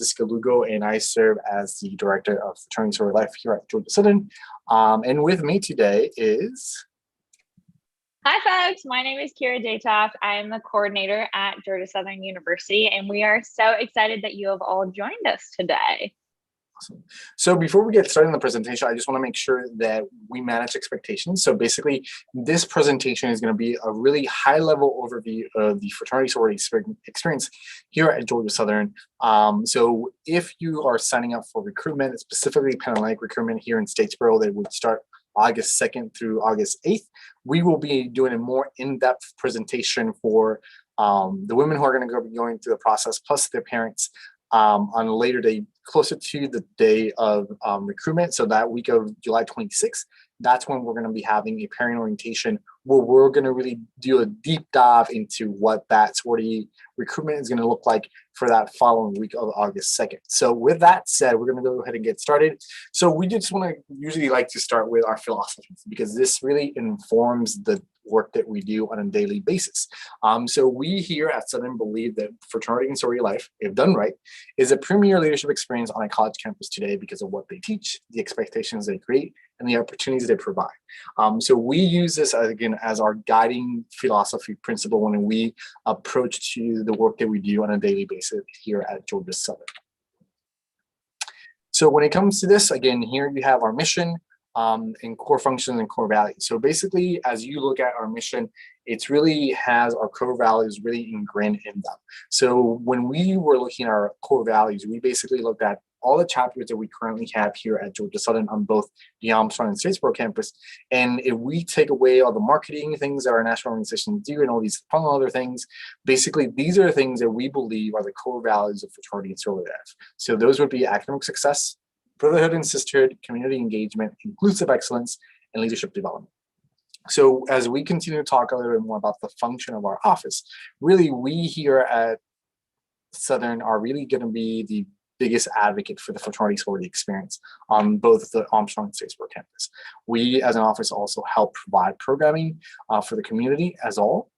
Francisco Lugo, and I serve as the Director of Fraternity Sorority Life here at Georgia Southern. And with me today is... Hi folks, my name is Kira Daytoft. I am the coordinator at Georgia Southern University, and we are so excited that you have all joined us today. Awesome. So before we get started in the presentation, I just want to make sure that we manage expectations. So basically, this presentation is going to be a really high-level overview of the fraternity sorority experience here at Georgia Southern. So if you are signing up for recruitment, specifically Panhellenic recruitment here in Statesboro, that would start August 2nd through August 8th, we will be doing a more in-depth presentation for the women who are going to be going through the process, plus their parents, on a later day, closer to the day of recruitment. So that week of July 26th, that's when we're going to be having a parent orientation where we're going to really do a deep dive into what that sorority recruitment is going to look like for that following week of August 2nd. So with that said, we're going to go ahead and get started. So we just want to usually like to start with our philosophies, because this really informs the work that we do on a daily basis. So we here at Southern believe that fraternity and sorority life, if done right, is a premier leadership experience on a college campus today because of what they teach, the expectations they create, and the opportunities they provide. So we use this again as our guiding philosophy principle when we approach to the work that we do on a daily basis here at Georgia Southern. So when it comes to this, again, here you have our mission, and core functions and core values. So basically, as you look at our mission, it really has our core values really ingrained in them. So when we were looking at our core values, we basically looked at all the chapters that we currently have here at Georgia Southern on both the Armstrong and Statesboro campus. And if we take away all the marketing things that our national organizations do and all these fun other things, basically these are the things that we believe are the core values of fraternity and sorority life. So those would be academic success, brotherhood and sisterhood, community engagement, inclusive excellence, and leadership development. So as we continue to talk a little bit more about the function of our office, really we here at Southern are really going to be the biggest advocate for the fraternity sorority experience on both the Armstrong and Statesboro campus. We as an office also help provide programming for the community as well.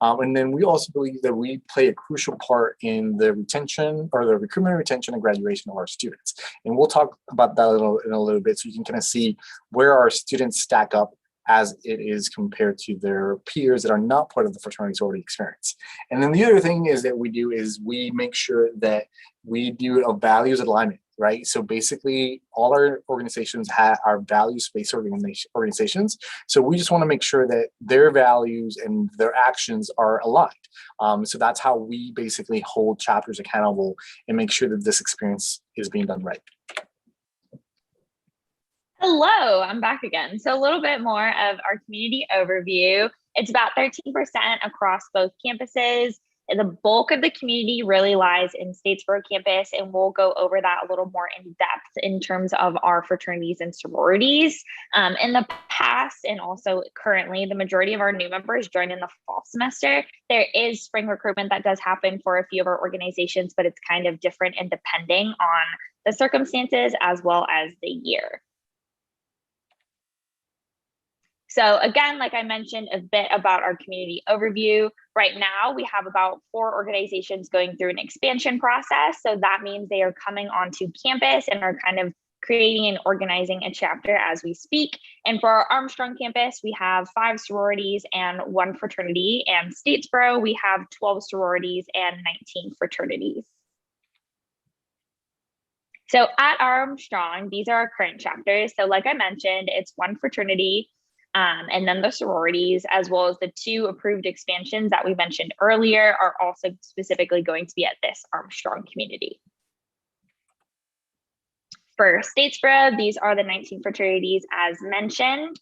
And then we also believe that we play a crucial part in the retention or the recruitment, retention, and graduation of our students. And we'll talk about that in a little bit so you can kind of see where our students stack up as it is compared to their peers that are not part of the fraternity sorority experience. And then the other thing is that we do is we make sure that we do a values alignment, right? So basically all our organizations are values-based organizations. So we just want to make sure that their values and their actions are aligned. So that's how we basically hold chapters accountable and make sure that this experience is being done right. Hello, I'm back again. So a little bit more of our community overview. It's about 13% across both campuses. The bulk of the community really lies in Statesboro campus, and we'll go over that a little more in depth in terms of our fraternities and sororities. In the past and also currently, the majority of our new members join in the fall semester. There is spring recruitment that does happen for a few of our organizations, but it's kind of different and depending on the circumstances as well as the year. So again, like I mentioned, a bit about our community overview. Right now, we have about 4 organizations going through an expansion process. So that means they are coming onto campus and are kind of creating and organizing a chapter as we speak. And for our Armstrong campus, we have 5 sororities and 1 fraternity. And Statesboro, we have 12 sororities and 19 fraternities. So at Armstrong, these are our current chapters. So like I mentioned, it's 1 fraternity, and then the sororities, as well as the 2 approved expansions that we mentioned earlier, are also specifically going to be at this Armstrong community. For Statesboro, these are the 19 fraternities as mentioned.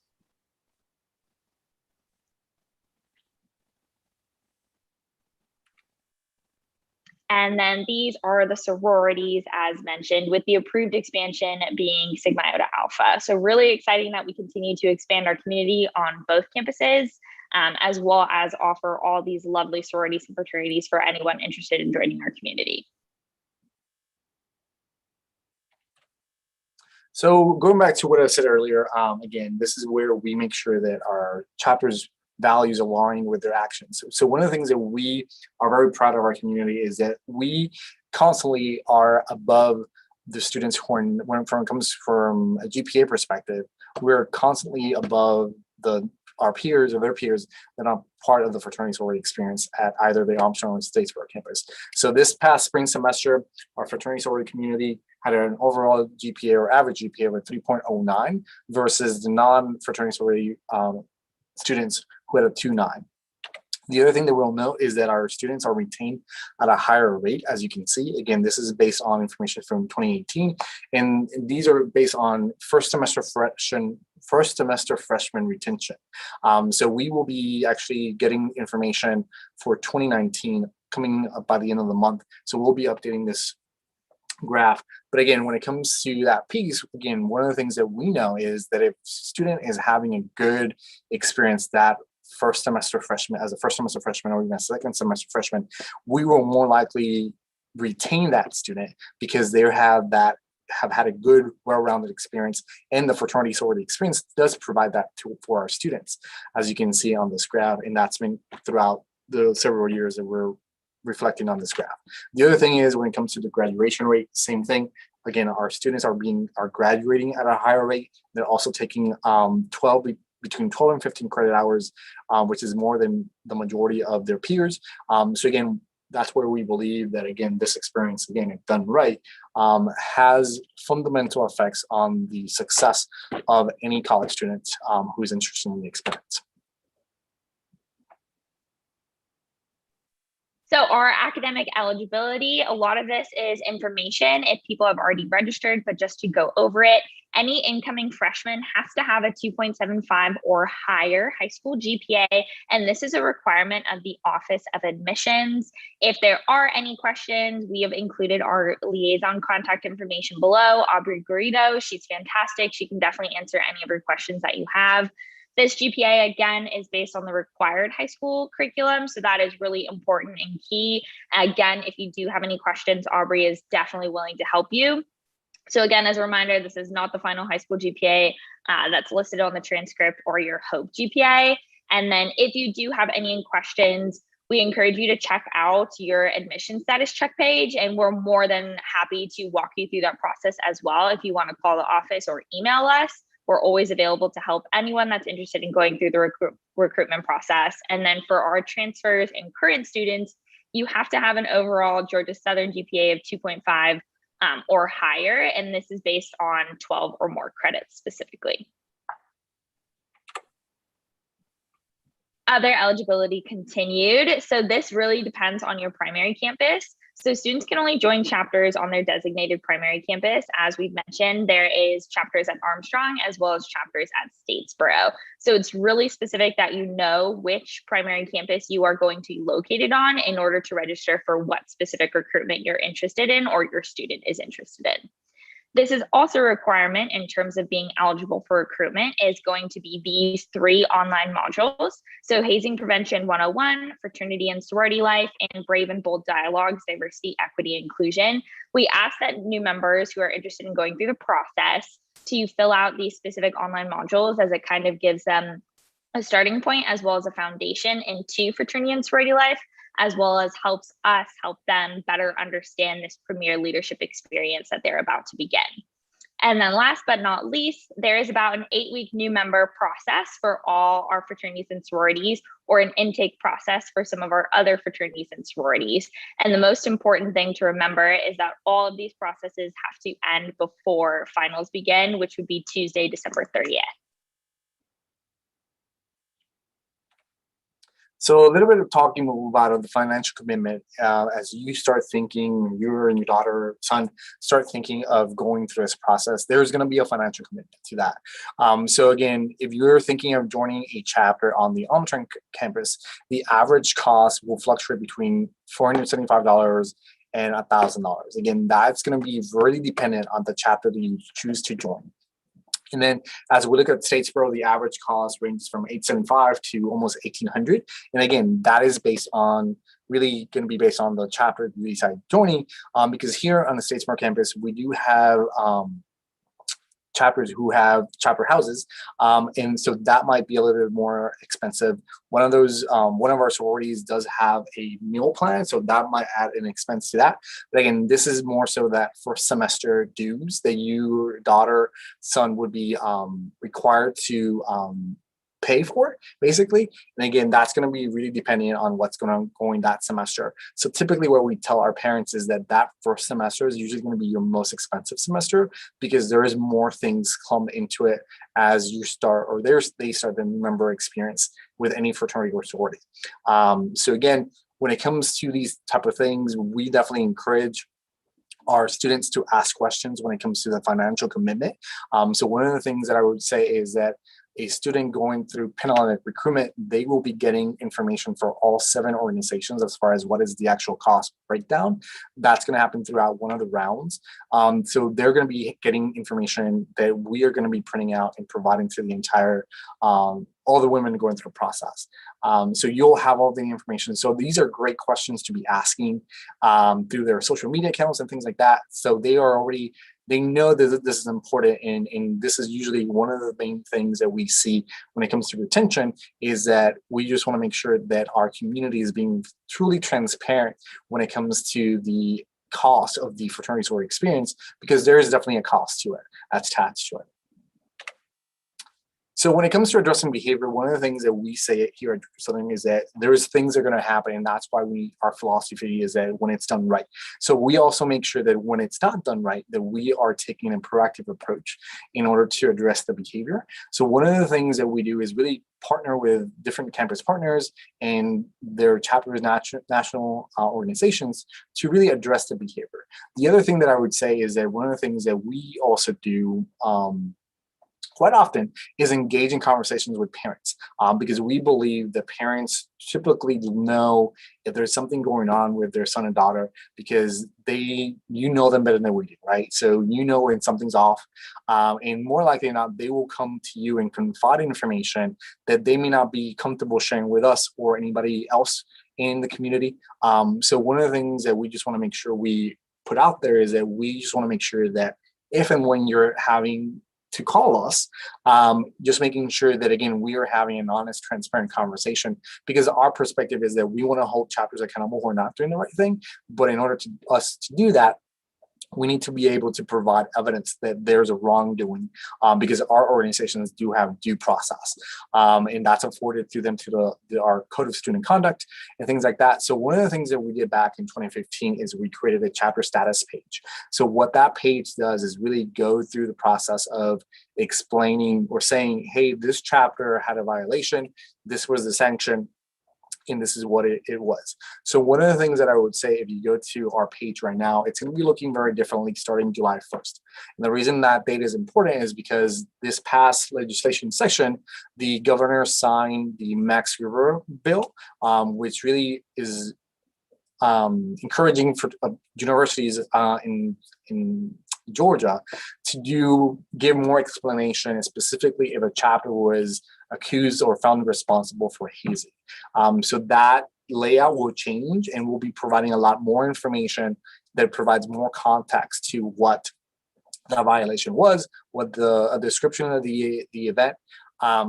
And then these are the sororities as mentioned, with the approved expansion being Sigma Iota Alpha. So really exciting that we continue to expand our community on both campuses, as well as offer all these lovely sororities and fraternities for anyone interested in joining our community. So going back to what I said earlier, again, this is where we make sure that our chapters values align with their actions. So one of the things that we are very proud of our community is that we constantly are above the students who are, when it comes from a GPA perspective, we're constantly above our peers or their peers that are part of the fraternity sorority experience at either the Armstrong or Statesboro campus. So this past spring semester, our fraternity sorority community had an overall GPA or average GPA of 3.09 versus the non-fraternity sorority students who had a 2.9. The other thing that we'll note is that our students are retained at a higher rate, as you can see. Again, this is based on information from 2018, and these are based on first semester freshman retention. So we will be actually getting information for 2019 coming up by the end of the month. So we'll be updating this graph. But again, when it comes to that piece, again, one of the things that we know is that if student is having a good experience that first semester freshman, as a first semester freshman or even a second semester freshman, we will more likely retain that student because they have had a good, well-rounded experience, and the fraternity sorority experience does provide that for our students, as you can see on this graph, and that's been throughout the several years that we're reflecting on this graph. The other thing is when it comes to the graduation rate, same thing. Again, our students are graduating at a higher rate. They're also taking between 12 and 15 credit hours, which is more than the majority of their peers. So again, that's where we believe that, again, this experience, again, if done right, has fundamental effects on the success of any college student who's interested in the experience. So our academic eligibility, a lot of this is information if people have already registered, but just to go over it, any incoming freshman has to have a 2.75 or higher high school GPA, and this is a requirement of the Office of Admissions. If there are any questions, we have included our liaison contact information below. Aubrey Garrido, she's fantastic. She can definitely answer any of your questions that you have. This GPA, again, is based on the required high school curriculum, so that is really important and key. Again, if you do have any questions, Aubrey is definitely willing to help you. So again, as a reminder, this is not the final high school GPA that's listed on the transcript or your HOPE GPA. And then if you do have any questions, we encourage you to check out your admission status check page, and we're more than happy to walk you through that process as well. If you want to call the office or email us, we're always available to help anyone that's interested in going through the recruitment process. And then for our transfers and current students, you have to have an overall Georgia Southern GPA of 2.5 or higher, and this is based on 12 or more credits specifically. Other eligibility continued. So this really depends on your primary campus. So students can only join chapters on their designated primary campus. As we've mentioned, there is chapters at Armstrong as well as chapters at Statesboro. So it's really specific that you know which primary campus you are going to be located on in order to register for what specific recruitment you're interested in or your student is interested in. This is also a requirement in terms of being eligible for recruitment is going to be these 3 online modules. So Hazing Prevention 101, Fraternity and Sorority Life, and Brave and Bold Dialogues, Diversity, Equity, Inclusion. We ask that new members who are interested in going through the process to fill out these specific online modules, as it kind of gives them a starting point as well as a foundation into fraternity and sorority life, as well as helps us help them better understand this premier leadership experience that they're about to begin. And then last but not least, there is about an 8-week new member process for all our fraternities and sororities, or an intake process for some of our other fraternities and sororities. And the most important thing to remember is that all of these processes have to end before finals begin, which would be Tuesday, December 30th. So a little bit of talking about the financial commitment as you start thinking, you and your daughter, son, start thinking of going through this process, there's going to be a financial commitment to that. So again, if you're thinking of joining a chapter on the Armstrong campus, the average cost will fluctuate between $475 and $1,000. Again, that's going to be really dependent on the chapter that you choose to join. And then as we look at Statesboro, the average cost ranges from $875 to almost $1,800. And again, that is based on really going to be based on the chapter you decide joining, because here on the Statesboro campus, we do have chapters who have chapter houses, and so that might be a little bit more expensive. One of our sororities does have a meal plan, so that might add an expense to that. But again, this is more so that first semester dues that your daughter, son would be required to pay for, basically. And again, that's going to be really dependent on what's going that semester. So typically what we tell our parents is that that first semester is usually going to be your most expensive semester, because there is more things come into it as you start, or they start the member experience with any fraternity or sorority. So again, when it comes to these type of things, we definitely encourage our students to ask questions when it comes to the financial commitment. So one of the things that I would say is that a student going through Panhellenic recruitment, they will be getting information for all 7 organizations as far as what is the actual cost breakdown. That's going to happen throughout one of the rounds. So they're going to be getting information that we are going to be printing out and providing to the entire, all the women going through the process. So you'll have all the information. So these are great questions to be asking through their social media accounts and things like that. So they know that this is important, and this is usually one of the main things that we see when it comes to retention, is that we just want to make sure that our community is being truly transparent when it comes to the cost of the fraternity sorority experience, because there is definitely a cost to it that's attached to it. So when it comes to addressing behavior, one of the things that we say here at Southern is that there's things that are going to happen, and that's why our philosophy is that when it's done right. So we also make sure that when it's not done right, that we are taking a proactive approach in order to address the behavior. So one of the things that we do is really partner with different campus partners and their chapters, national organizations, to really address the behavior. The other thing that I would say is that one of the things that we also do quite often is engage in conversations with parents, because we believe that parents typically know if there's something going on with their son and daughter, because you know them better than we do, right? So you know when something's off, and more likely than not, they will come to you and confide information that they may not be comfortable sharing with us or anybody else in the community. So one of the things that we just want to make sure we put out there is that we just want to make sure that if and when you're having to call us, just making sure that, again, we are having an honest, transparent conversation, because our perspective is that we want to hold chapters accountable who are not doing the right thing. But in order to us to do that, we need to be able to provide evidence that there's a wrongdoing, because our organizations do have due process, and that's afforded through them to our code of student conduct and things like that. So one of the things that we did back in 2015 is we created a chapter status page. So what that page does is really go through the process of explaining or saying, hey, this chapter had a violation, this was the sanction, and this is what it was. So one of the things that I would say, if you go to our page right now, it's going to be looking very differently starting July 1st. And the reason that date is important is because this past legislation session, the governor signed the Max River bill, which really is encouraging for universities in Georgia to give more explanation, specifically if a chapter was accused or found responsible for hazing. So that layout will change, and we'll be providing a lot more information that provides more context to what the violation was, what a description of the event.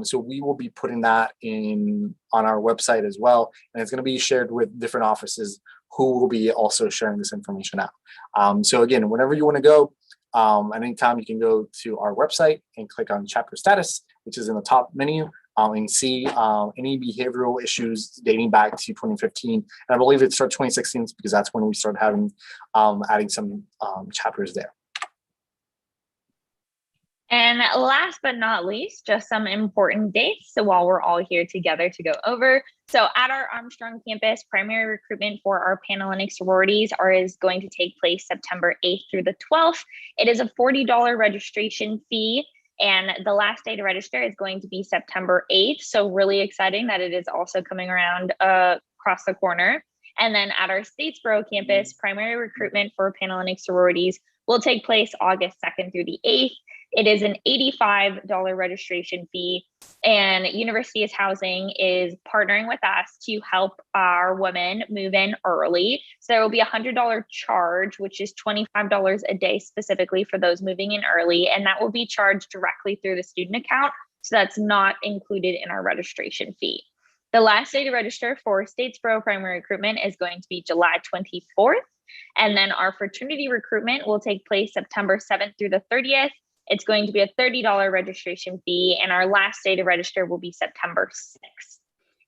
So we will be putting that on our website as well, and it's going to be shared with different offices who will be also sharing this information out. So again, whenever you want to go, at any time you can go to our website and click on chapter status, which is in the top menu, and see any behavioral issues dating back to 2015. And I believe it started 2016 because that's when we started having adding some chapters there. And last but not least, just some important dates. So while we're all here together to go over. So at our Armstrong campus, primary recruitment for our Panhellenic sororities is going to take place September 8th through the 12th. It is a $40 registration fee, and the last day to register is going to be September 8th. So really exciting that it is also coming around across the corner. And then at our Statesboro campus, primary recruitment for Panhellenic sororities will take place August 2nd through the 8th. It is an $85 registration fee, and University Housing is partnering with us to help our women move in early. So there will be a $100 charge, which is $25 a day specifically for those moving in early, and that will be charged directly through the student account. So that's not included in our registration fee. The last day to register for Statesboro primary recruitment is going to be July 24th. And then our fraternity recruitment will take place September 7th through the 30th. It's going to be a $30 registration fee, and our last day to register will be September 6th.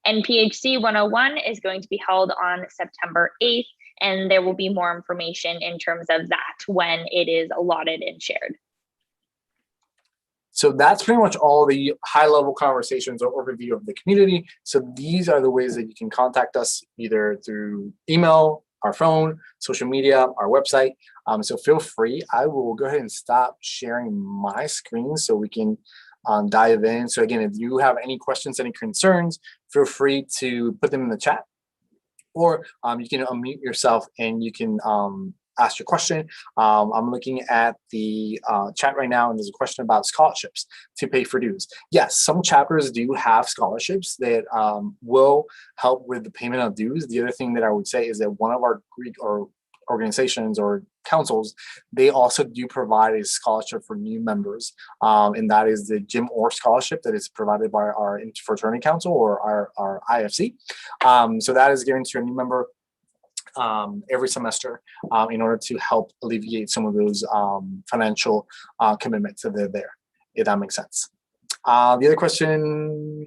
And PHC 101 is going to be held on September 8th, and there will be more information in terms of that when it is allotted and shared. So that's pretty much all the high-level conversations or overview of the community. So these are the ways that you can contact us, either through email, our phone, social media, our website. So feel free. I will go ahead and stop sharing my screen so we can dive in. So again, if you have any questions, any concerns, feel free to put them in the chat, or you can unmute yourself and you can ask your question. I'm looking at the chat right now, and there's a question about scholarships to pay for dues. Yes, some chapters do have scholarships that will help with the payment of dues. The other thing that I would say is that one of our Greek or organizations or councils, they also do provide a scholarship for new members, and that is the Jim Orr scholarship that is provided by our Fraternity Council or our IFC. So that is given to a new member every semester in order to help alleviate some of those financial commitments that are there, if that makes sense. The other question,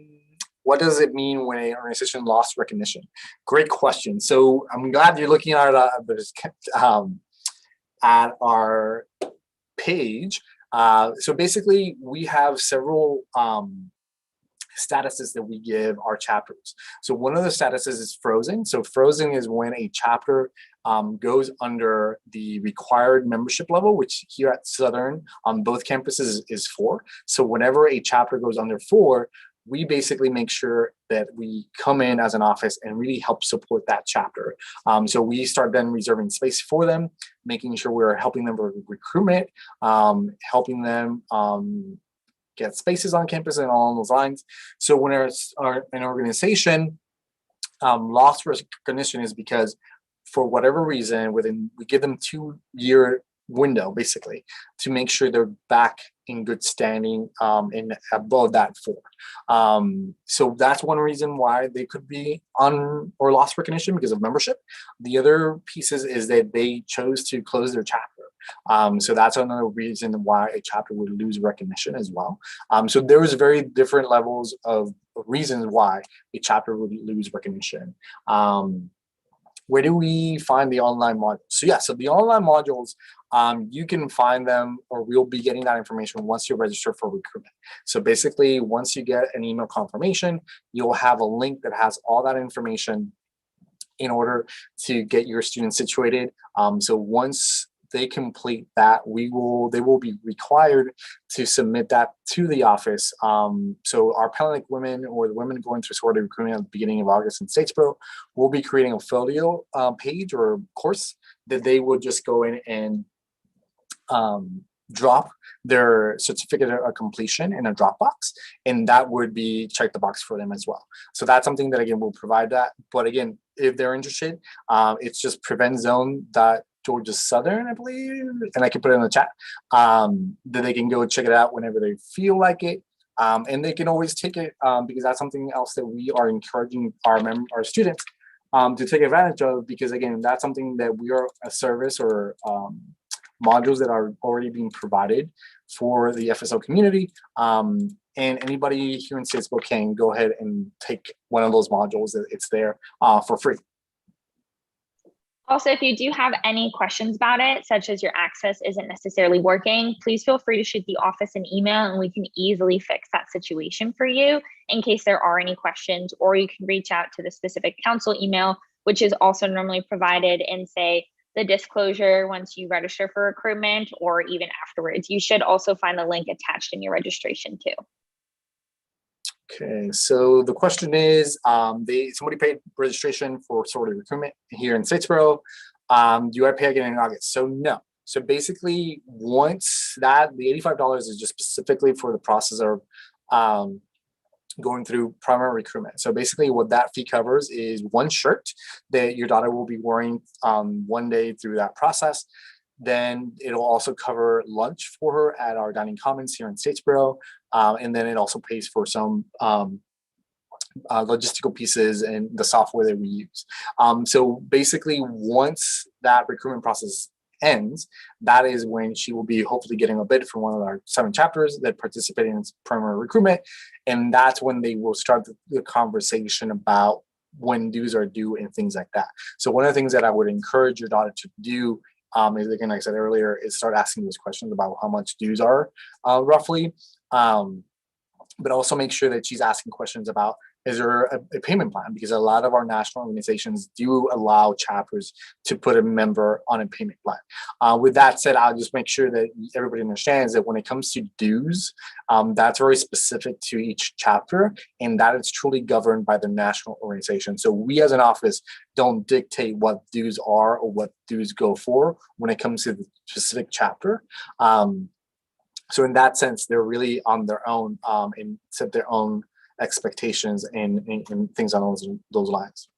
what does it mean when an organization lost recognition? Great question. So I'm glad you're looking at our page. So basically, we have several statuses that we give our chapters. So one of the statuses is frozen. So frozen is when a chapter goes under the required membership level, which here at Southern on both campuses is 4. So whenever a chapter goes under 4, we basically make sure that we come in as an office and really help support that chapter. So we start then reserving space for them, making sure we're helping them with recruitment, helping them get spaces on campus and all those lines. So when an organization lost recognition is because for whatever reason, we give them 2-year window basically to make sure they're back in good standing and above that 4. So that's one reason why they could be on or lost recognition because of membership. The other pieces is that they chose to close their chapter. So that's another reason why a chapter would lose recognition as well. So there was very different levels of reasons why a chapter would lose recognition. Where do we find the online modules? So yeah, so the online modules, you can find them, or we'll be getting that information once you register for recruitment. So basically, once you get an email confirmation, you'll have a link that has all that information in order to get your students situated. So once they complete that, they will be required to submit that to the office. So our Pelanic women, or the women going through sorority recruitment at the beginning of August in Statesboro, will be creating a folio page or course that they will just go in and drop their certificate of completion in a Dropbox, and that would be check the box for them as well. So that's something that, again, we'll provide that. But again, if they're interested, it's just preventzone.Georgia Southern, I believe, and I can put it in the chat, that they can go check it out whenever they feel like it. And they can always take it because that's something else that we are encouraging our students to take advantage of, because again, that's something that we are a service or modules that are already being provided for the FSO community. And anybody here in Statesboro can go ahead and take one of those modules. It's there for free. Also, if you do have any questions about it, such as your access isn't necessarily working, please feel free to shoot the office an email and we can easily fix that situation for you in case there are any questions, or you can reach out to the specific council email, which is also normally provided in, say, the disclosure once you register for recruitment or even afterwards. You should also find the link attached in your registration too. Okay, so the question is, somebody paid registration for sorority recruitment here in Statesboro. Do I pay again in August? So no. So basically, once that, the $85 is just specifically for the process of going through primary recruitment. So basically what that fee covers is one shirt that your daughter will be wearing one day through that process. Then it'll also cover lunch for her at our dining commons here in Statesboro. And then it also pays for some logistical pieces and the software that we use. So basically once that recruitment process ends, that is when she will be hopefully getting a bid for one of our 7 chapters that participate in primary recruitment. And that's when they will start the conversation about when dues are due and things like that. So one of the things that I would encourage your daughter to do is, again, like I said earlier, is start asking those questions about how much dues are roughly. But also make sure that she's asking questions about, is there a payment plan? Because a lot of our national organizations do allow chapters to put a member on a payment plan. With that said, I'll just make sure that everybody understands that when it comes to dues, that's very specific to each chapter, and that is truly governed by the national organization. So we as an office don't dictate what dues are or what dues go for when it comes to the specific chapter. So in that sense, they're really on their own and set their own expectations and things on those lines.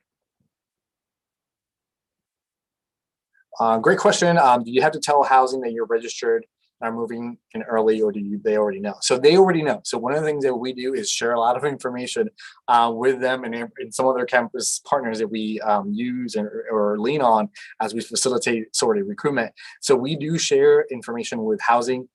Great question. Do you have to tell housing that you're registered and are moving in early, or they already know? So they already know. So one of the things that we do is share a lot of information with them and some other campus partners that we use or lean on as we facilitate sorority recruitment. So we do share information with housing.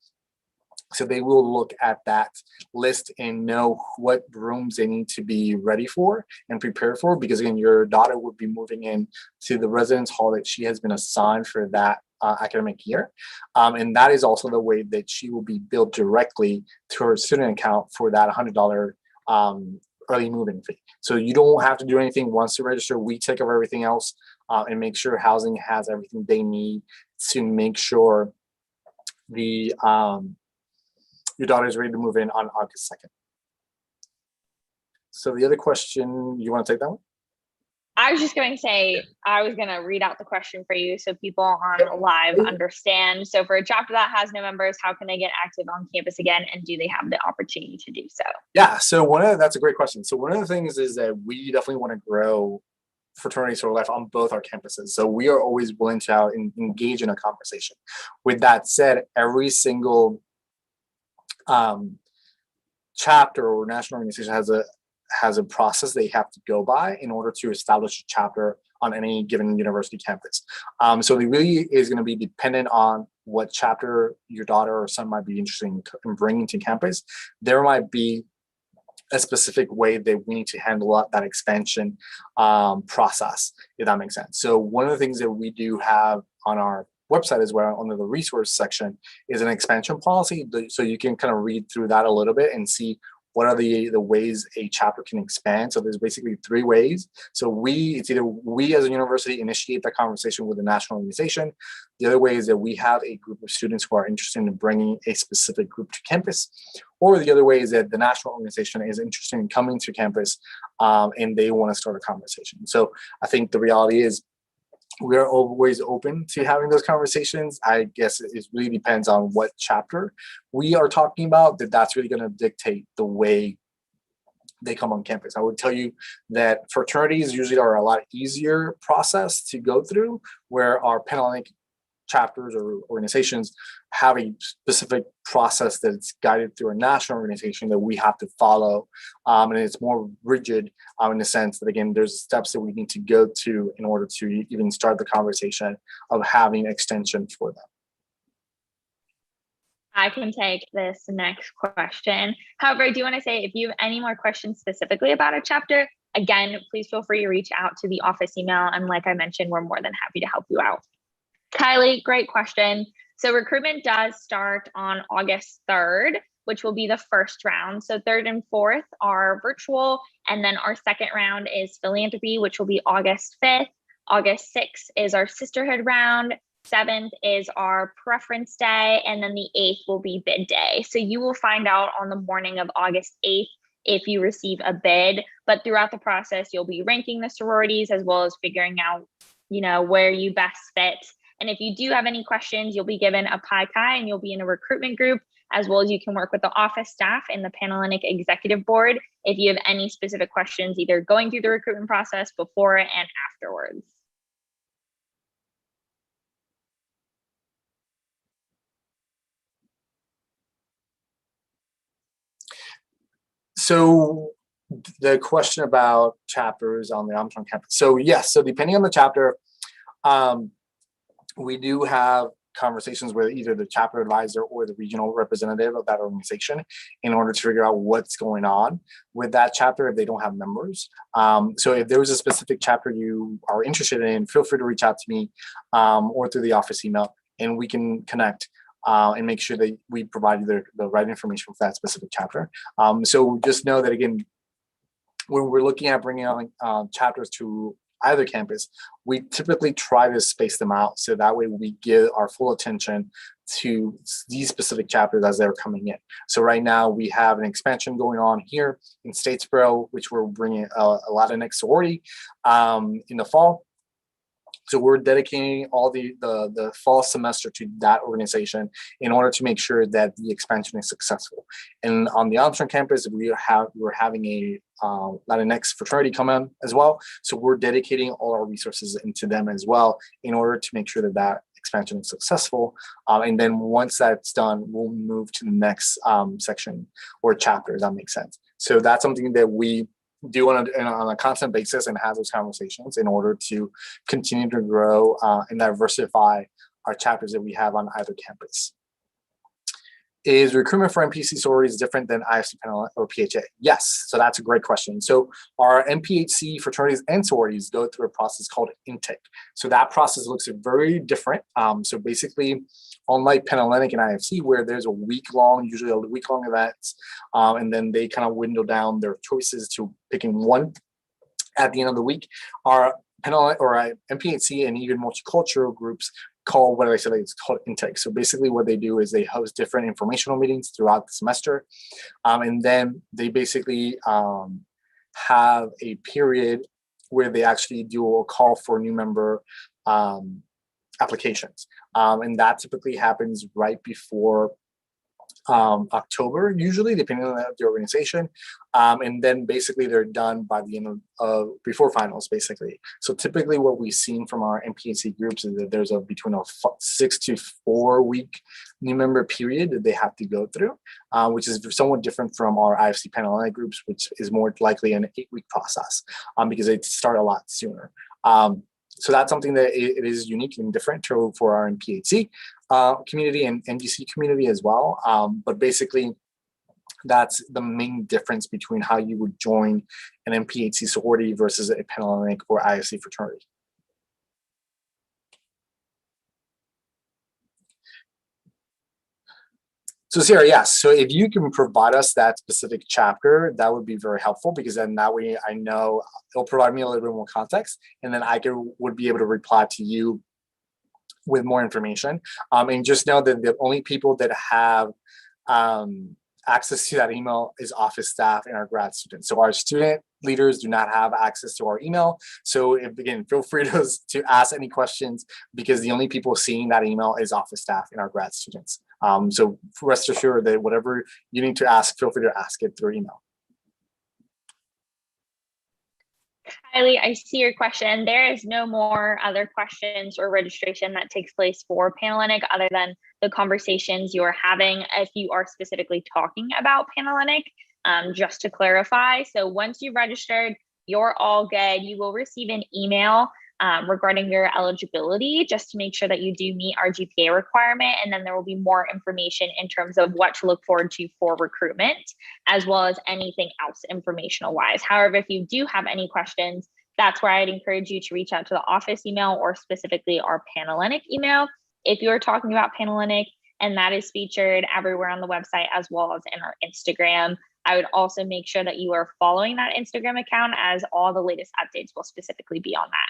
So they will look at that list and know what rooms they need to be ready for and prepared for, because again, your daughter would be moving in to the residence hall that she has been assigned for that academic year. And that is also the way that she will be billed directly to her student account for that $100 early move-in fee. So you don't have to do anything once you register. We take over everything else and make sure housing has everything they need to make sure the your daughter is ready to move in on August 2nd. So the other question, you want to take that one? I was just going to say, I was going to read out the question for you so people on live understand. So for a chapter that has no members, how can they get active on campus again? And do they have the opportunity to do so? Yeah, so that's a great question. So one of the things is that we definitely want to grow fraternity sorority life on both our campuses. So we are always willing to engage in a conversation. With that said, every single chapter or national organization has a process they have to go by in order to establish a chapter on any given university campus. So it really is going to be dependent on what chapter your daughter or son might be interested in bringing to campus. There might be a specific way that we need to handle that expansion process, if that makes sense. So one of the things that we do have on our website as well, under the resource section, is an expansion policy. So you can kind of read through that a little bit and see what are the ways a chapter can expand. So there's basically 3 ways. So it's either we as a university initiate that conversation with the national organization. The other way is that we have a group of students who are interested in bringing a specific group to campus. Or the other way is that the national organization is interested in coming to campus and they want to start a conversation. So I think the reality is, we are always open to having those conversations. I guess it really depends on what chapter we are talking about, that's really going to dictate the way they come on campus. I would tell you that fraternities usually are a lot easier process to go through, where our Panhellenic chapters or organizations have a specific process that's guided through a national organization that we have to follow. And it's more rigid in the sense that, again, there's steps that we need to go to in order to even start the conversation of having extension for them. I can take this next question. However, I do want to say, if you have any more questions specifically about a chapter, again, please feel free to reach out to the office email. And like I mentioned, we're more than happy to help you out. Kylie, great question. So recruitment does start on August 3rd, which will be the first round. So 3rd and 4th are virtual. And then our second round is philanthropy, which will be August 5th. August 6th is our sisterhood round. 7th is our preference day. And then the 8th will be bid day. So you will find out on the morning of August 8th if you receive a bid. But throughout the process, you'll be ranking the sororities as well as figuring out, where you best fit And if you do have any questions, you'll be given a pi chi and you'll be in a recruitment group, as well as you can work with the office staff and the Panhellenic Executive Board if you have any specific questions, either going through the recruitment process, before and afterwards. So the question about chapters on the Armstrong campus. So yes, so depending on the chapter, we do have conversations with either the chapter advisor or the regional representative of that organization in order to figure out what's going on with that chapter if they don't have members. So if there was a specific chapter you are interested in, feel free to reach out to me or through the office email, and we can connect and make sure that we provide you the right information for that specific chapter. So just know that, again, when we're looking at bringing on chapters to either campus, we typically try to space them out so that way we give our full attention to these specific chapters as they're coming in. So right now we have an expansion going on here in Statesboro, which we're bringing a Latinx sorority in the fall. So we're dedicating all the fall semester to that organization in order to make sure that the expansion is successful. And on the Armstrong campus, we're having a Latinx fraternity come in as well. So we're dedicating all our resources into them as well in order to make sure that that expansion is successful. And then once that's done, we'll move to the next section or chapter, if that makes sense. So that's something that we do on a constant basis and have those conversations in order to continue to grow and diversify our chapters that we have on either campus. Is recruitment for NPHC sororities different than IFC panel or PHA? Yes, so that's a great question. So our NPHC fraternities and sororities go through a process called intake. So that process looks very different. So basically, unlike Panhellenic and IFC, where there's usually a week-long events, and then they kind of window down their choices to picking one at the end of the week, our Panhellenic or NPHC and even multicultural groups call what I said, it's called intake. So basically what they do is they host different informational meetings throughout the semester. And then they basically have a period where they actually do a call for new member applications. And that typically happens right before October, usually, depending on the organization. And then basically they're done by the end of before finals, basically. So typically what we've seen from our NPHC groups is that there's between a 6 to 4 week new member period that they have to go through, which is somewhat different from our IFC Panhellenic groups, which is more likely an 8-week process because they start a lot sooner. So that's something that it is unique and different for our NPHC community and NGC community as well. But basically, that's the main difference between how you would join an NPHC sorority versus a Panhellenic or IFC fraternity. So Sarah, yes. So if you can provide us that specific chapter, that would be very helpful, because then that way I know it'll provide me a little bit more context, and then I would be able to reply to you with more information. And just know that the only people that have access to that email is office staff and our grad students. So our student leaders do not have access to our email. So again, feel free to ask any questions, because the only people seeing that email is office staff and our grad students. So rest assured that whatever you need to ask, feel free to ask it through email. Kylie, I see your question. There is no more other questions or registration that takes place for Panhellenic other than the conversations you are having if you are specifically talking about Panhellenic, just to clarify. So once you've registered, you're all good. You will receive an email regarding your eligibility, just to make sure that you do meet our GPA requirement. And then there will be more information in terms of what to look forward to for recruitment, as well as anything else informational wise. However, if you do have any questions, that's where I'd encourage you to reach out to the office email, or specifically our Panhellenic email. If you're talking about Panhellenic, and that is featured everywhere on the website as well as in our Instagram, I would also make sure that you are following that Instagram account, as all the latest updates will specifically be on that.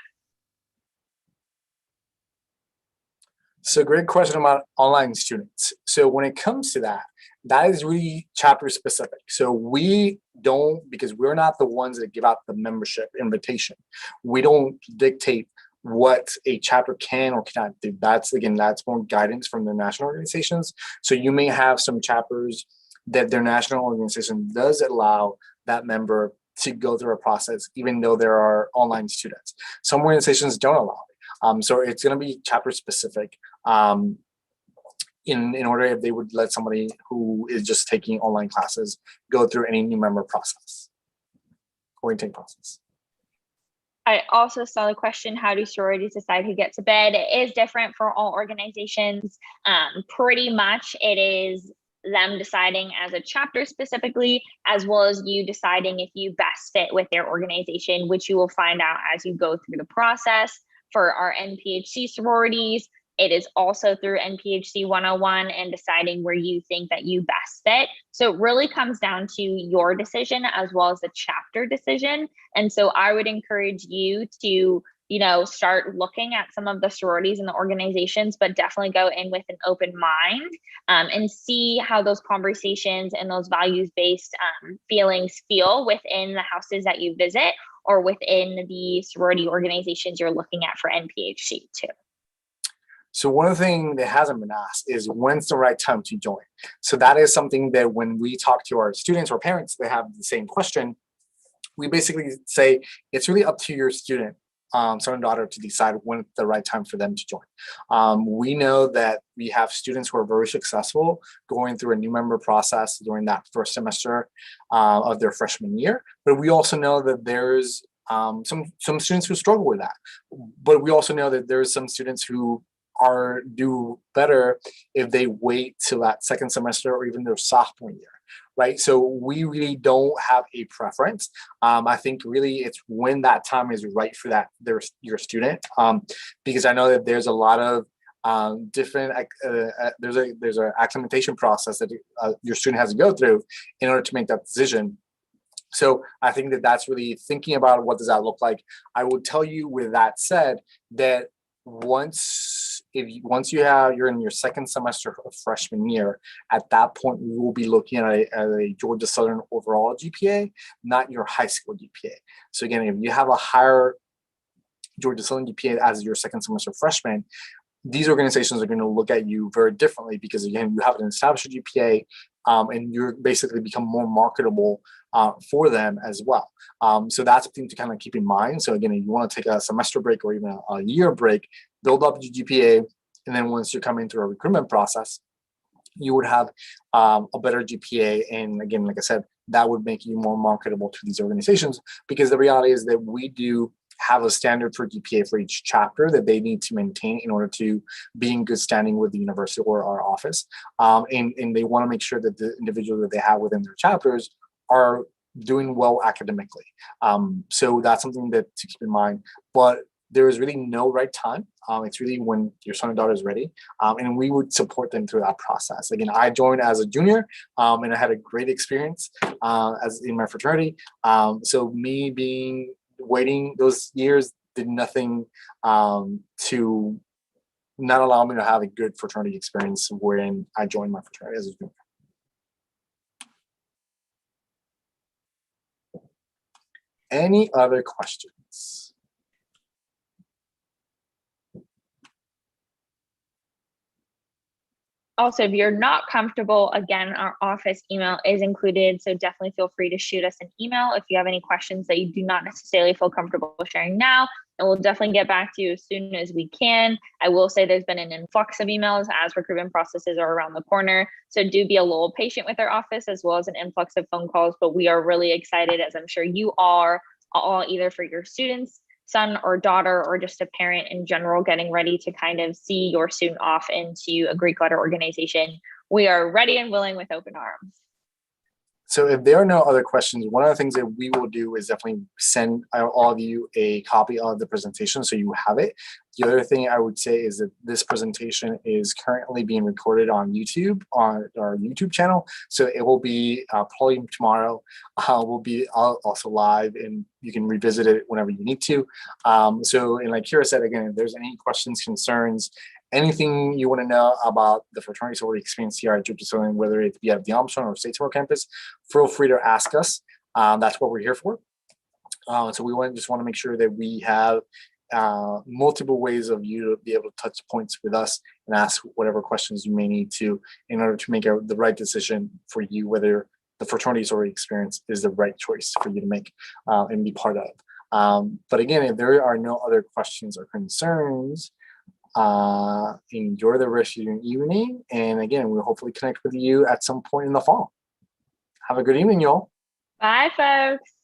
So great question about online students. So when it comes to that, that is really chapter specific. So we don't, because we're not the ones that give out the membership invitation, we don't dictate what a chapter can or cannot do. That's more guidance from the national organizations. So you may have some chapters that their national organization does allow that member to go through a process, even though there are online students. Some organizations don't allow it. So it's going to be chapter specific. In order if they would let somebody who is just taking online classes go through any new member process or intake process. I also saw the question, how do sororities decide who gets to bed? It is different for all organizations. Pretty much it is them deciding as a chapter specifically, as well as you deciding if you best fit with their organization, which you will find out as you go through the process. For our NPHC sororities, it is also through NPHC 101 and deciding where you think that you best fit. So it really comes down to your decision as well as the chapter decision. And so I would encourage you to, start looking at some of the sororities and the organizations, but definitely go in with an open mind and see how those conversations and those values-based feelings feel within the houses that you visit or within the sorority organizations you're looking at for NPHC too. So one thing that hasn't been asked is when's the right time to join? So that is something that when we talk to our students or parents, they have the same question. We basically say it's really up to your student, son and daughter, to decide when the right time for them to join. We know that we have students who are very successful going through a new member process during that first semester of their freshman year, but we also know that there's some students who struggle with that. But we also know that there's some students who do better if they wait till that second semester or even their sophomore year, right? So we really don't have a preference. I think really it's when that time is right for your student, because I know that there's a lot of different there's an acclimatation process that your student has to go through in order to make that decision. So I think that that's really thinking about what does that look like. I would tell you with that said that once you're in your second semester of freshman year, at that point we will be looking at a Georgia Southern overall GPA, not your high school GPA. So again, if you have a higher Georgia Southern GPA as your second semester freshman, these organizations are going to look at you very differently because again, you have an established GPA and you're basically become more marketable for them as well. So that's something to kind of keep in mind. So again, if you want to take a semester break or even a year break, build up your GPA, and then once you come into a recruitment process, you would have a better GPA. And again, like I said, that would make you more marketable to these organizations because the reality is that we do have a standard for GPA for each chapter that they need to maintain in order to be in good standing with the university or our office. And they want to make sure that the individuals that they have within their chapters are doing well academically. So that's something that to keep in mind. But there is really no right time. It's really when your son and daughter is ready. And we would support them through that process. Again, I joined as a junior and I had a great experience as in my fraternity. So me waiting those years did nothing to not allow me to have a good fraternity experience when I joined my fraternity as a junior. Any other questions? Also, if you're not comfortable, again, our office email is included. So definitely feel free to shoot us an email if you have any questions that you do not necessarily feel comfortable sharing now. And we'll definitely get back to you as soon as we can. I will say there's been an influx of emails as recruitment processes are around the corner. So do be a little patient with our office as well as an influx of phone calls. But we are really excited, as I'm sure you are, all either for your students, son or daughter, or just a parent in general, getting ready to kind of see your student off into a Greek letter organization. We are ready and willing with open arms. So if there are no other questions, one of the things that we will do is definitely send all of you a copy of the presentation so you have it. The other thing I would say is that this presentation is currently being recorded on YouTube, on our YouTube channel. So it will be probably tomorrow. Will be also live and you can revisit it whenever you need to. So, and like Kira said, again, if there's any questions, concerns, anything you want to know about the fraternity sorority experience here at Georgia Southern, whether it be at the Armstrong or Statesboro campus, feel free to ask us. That's what we're here for. So we just want to make sure that we have multiple ways of you to be able to touch points with us and ask whatever questions you may need to in order to make the right decision for you, whether the fraternity sorority experience is the right choice for you to make and be part of. But again, if there are no other questions or concerns, enjoy the rest of your evening. And again, we'll hopefully connect with you at some point in the fall. Have a good evening, y'all. Bye, folks.